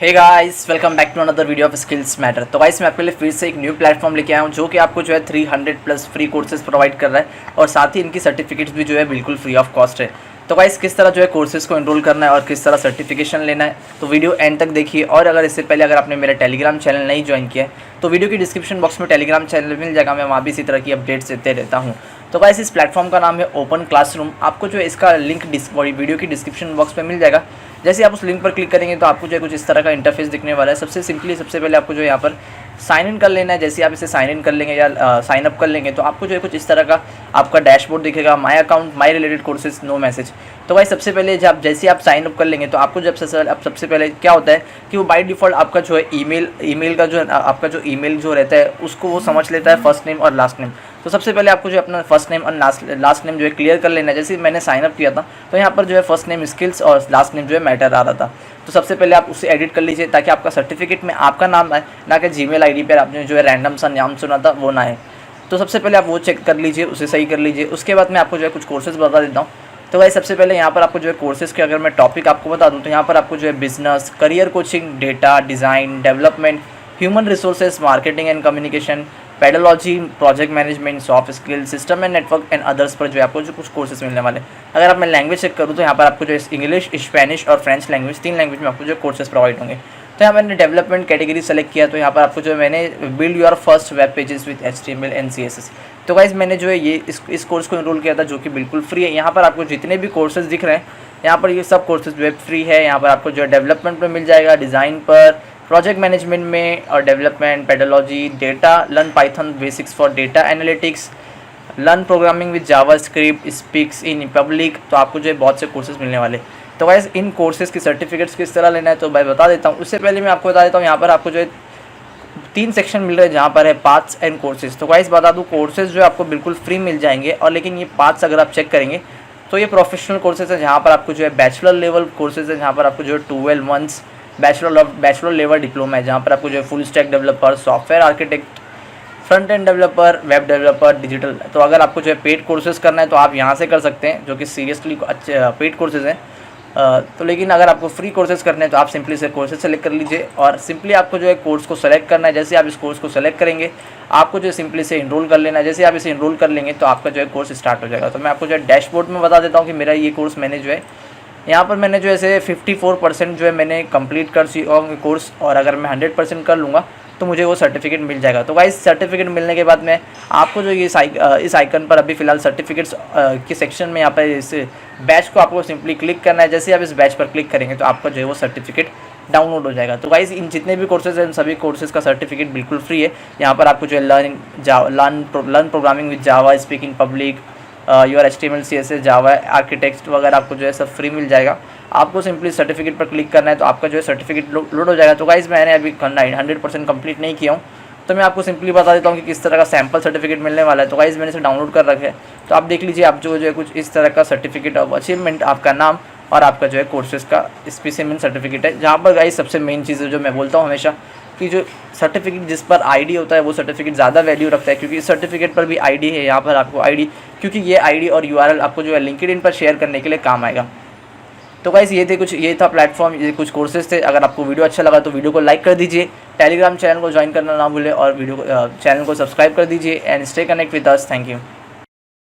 Hey guys, welcome back to another video of Skills Matter. तो guys मैं आपके लिए फिर से एक न्यू प्लेटफॉर्म लेके आया हूँ जो कि आपको जो है 300 प्लस फ्री कोर्सेज प्रोवाइड कर रहा है और साथ ही इनकी सर्टिफिकेट्स भी जो है बिल्कुल फ्री ऑफ कॉस्ट है। तो गाइस किस तरह जो है कोर्सेज को एनरोल करना है और किस तरह सर्टिफिकेशन लेना है, तो वीडियो एंड तक देखिए। और अगर इससे पहले अगर आपने मेरा टेलीग्राम चैनल नहीं ज्वाइन किया है तो वीडियो की डिस्क्रिप्शन बॉक्स में टेलीग्राम चैनल मिल जाएगा, मैं वहाँ भी इसी तरह की अपडेट्स देते रहता हूँ। तो गाइस इस प्लेटफॉर्म का नाम है ओपन क्लासरूम। आपको जो है इसका लिंक वीडियो की डिस्क्रिप्शन बॉक्स में मिल जाएगा। जैसे आप उस लिंक पर क्लिक करेंगे तो आपको जो है कुछ इस तरह का इंटरफेस दिखने वाला है। सबसे पहले आपको जो है यहाँ पर साइन इन कर लेना है। जैसे आप इसे साइन इन कर लेंगे या साइन अप कर लेंगे तो आपको जो है कुछ इस तरह का आपका डैशबोर्ड दिखेगा, my account, my related courses, no message. तो भाई सबसे पहले जब जैसे आप साइन अप कर लेंगे तो आपको सबसे पहले क्या होता है कि वो बाय डिफ़ॉल्ट आपका जो है ईमेल का जो है आपका जो ईमेल जो रहता है उसको वो समझ लेता है, फर्स्ट नेम और लास्ट नेम। तो सबसे पहले आपको जो है अपना फर्स्ट नेम और लास्ट नेम जो है क्लियर कर लेना है। जैसे मैंने साइन अप किया था तो यहाँ पर जो है फर्स्ट नेम स्किल्स और लास्ट नेम जो है मैटर आ रहा था। तो सबसे पहले आप उसे एडिट कर लीजिए ताकि आपका सर्टिफिकेट में आपका नाम आए, ना कि जीमेल आईडी पर आपने जो है रैंडम सा नाम सुना था वो ना है। तो सबसे पहले आप वो चेक कर लीजिए, उसे सही कर लीजिए। उसके बाद मैं आपको जो है कुछ कोर्सेज बता देता हूँ। तो भाई सबसे पहले यहाँ पर आपको जो है कोर्सेज़ के अगर मैं टॉपिक आपको बता दूँ तो यहाँ पर आपको जो है business, career coaching, data design, development, human resources, marketing and communication, pedology, project management, soft skill, system and network and others पर जो है आपको जो कुछ कोर्सेज मिलने वाले। अगर आप मैं लैंग्वेज चेक करूँ तो यहाँ पर आपको जो इंग्लिश, स्पेनिश और फ्रेंच लैंग्वेज, 3 लैंग्वेज में आपको जो कोर्सेज प्रोवाइड होंगे। तो यहाँ मैंने डेवलपमेंट कैटेगरी सेलेक्ट किया तो यहाँ पर आपको जो है मैंने build your first web pages with HTML and CSS। तो गाइज मैंने जो है ये इस कोर्स को एनरोल किया था जो कि बिल्कुल फ्री है। यहाँ पर आपको जितने भी कोर्सेज दिख रहे हैं यहाँ पर ये सब कोर्सेज वेब फ्री है। यहाँ पर आपको जो है डेवलपमेंट पर मिल जाएगा, डिज़ाइन पर, प्रोजेक्ट मैनेजमेंट में और development, pedology, data, learn Python basics for data analytics, learn programming with JavaScript, speaks in public. तो आपको जो है बहुत से कोर्सेज मिलने वाले। तो गाइस इन कोर्सेज़ की सर्टिफिकेट्स किस तरह लेना है तो मैं बता देता हूँ। उससे पहले मैं आपको बता देता हूँ यहाँ पर आपको जो है 3 सेक्शन मिल रहे हैं जहाँ पर है पाथ्स एंड कोर्सेज। तो गाइस बता दूँ कोर्सेज जो आपको बिल्कुल फ्री मिल जाएंगे और लेकिन ये पाथ्स अगर आप चेक करेंगे तो ये प्रोफेशनल कोर्सेज है जहाँ पर आपको जो है बैचलर लेवल कोर्सेज है जहाँ पर आपको जो है 12 मंथ्स बैचलर लेवल डिप्लोमा है जहाँ पर आपको जो है full stack developer, software architect, front end developer, web developer, digital. तो अगर आपको जो है पेड कोर्सेज करना है तो आप यहाँ से कर सकते हैं जो कि सीरियसली अच्छे पेड कोर्सेज हैं। तो लेकिन अगर आपको फ्री कोर्सेज करने हैं तो आप सिंपली से कोर्सेज सेलेक्ट कर लीजिए और सिंपली आपको जो है कोर्स को सेलेक्ट करना है। जैसे आप इस कोर्स को सेलेक्ट करेंगे आपको जो है सिंपली से इनरोल कर लेना है। जैसे आप इसे इनरोल कर लेंगे तो आपका जो है कोर्स स्टार्ट हो जाएगा। तो मैं आपको जो है डैशबोर्ड में बता देता हूँ कि मेरा ये कोर्स मैंने जो है यहाँ पर मैंने जो ऐसे 54% जो है मैंने कंप्लीट कर चुका हूँ कोर्स और अगर मैं 100% कर लूँगा तो मुझे वो सर्टिफिकेट मिल जाएगा। तो गाइस सर्टिफिकेट मिलने के बाद में आपको जो ये इस आइकन पर अभी फ़िलहाल सर्टिफिकेट्स के सेक्शन में यहाँ पर इस बैच को आपको सिंपली क्लिक करना है। जैसे आप इस बैच पर क्लिक करेंगे तो आपका जो है वो सर्टिफिकेट डाउनलोड हो जाएगा। तो गाइस इन जितने भी कोर्सेज हैं सभी कोर्सेज का सर्टिफिकेट बिल्कुल फ्री है। यहाँ पर आपको जो है learn programming with Java, speak in public, your HTML CSS, Java architect वगैरह आपको जो है सब फ्री मिल जाएगा। आपको सिंपली सर्टिफिकेट पर क्लिक करना है तो आपका जो है सर्टिफिकेट लोड हो जाएगा। तो गाइस मैंने अभी 100% कंप्लीट नहीं किया हूँ तो मैं आपको सिंपली बता देता हूँ कि किस तरह का सैम्पल सर्टिफिकेट मिलने वाला है। तो गाइस मैंने इसे डाउनलोड कर रखा है तो आप देख लीजिए। आप जो है कुछ इस तरह का सर्टिफिकेट ऑफ अचीवमेंट, आपका नाम और आपका जो है कोर्सेज का स्पेसिमेन सर्टिफिकेट है। जहाँ पर गाइस सबसे मेन चीज़ है जो मैं बोलता हूँ हमेशा कि जो सर्टिफिकेट जिस पर ID होता है वो सर्टिफिकेट ज़्यादा वैल्यू रखता है क्योंकि इस सर्टिफिकेट पर भी ID है। यहाँ पर आपको ID क्योंकि ये ID और URL आपको जो है लिंक्डइन पर शेयर करने के लिए काम आएगा। तो गाइस ये था प्लेटफॉर्म, ये कुछ कोर्सेज थे। अगर आपको वीडियो अच्छा लगा तो वीडियो को लाइक कर दीजिए, टेलीग्राम चैनल को ज्वाइन करना ना भूलें और चैनल को सब्सक्राइब कर दीजिए and stay connect with us. Thank you.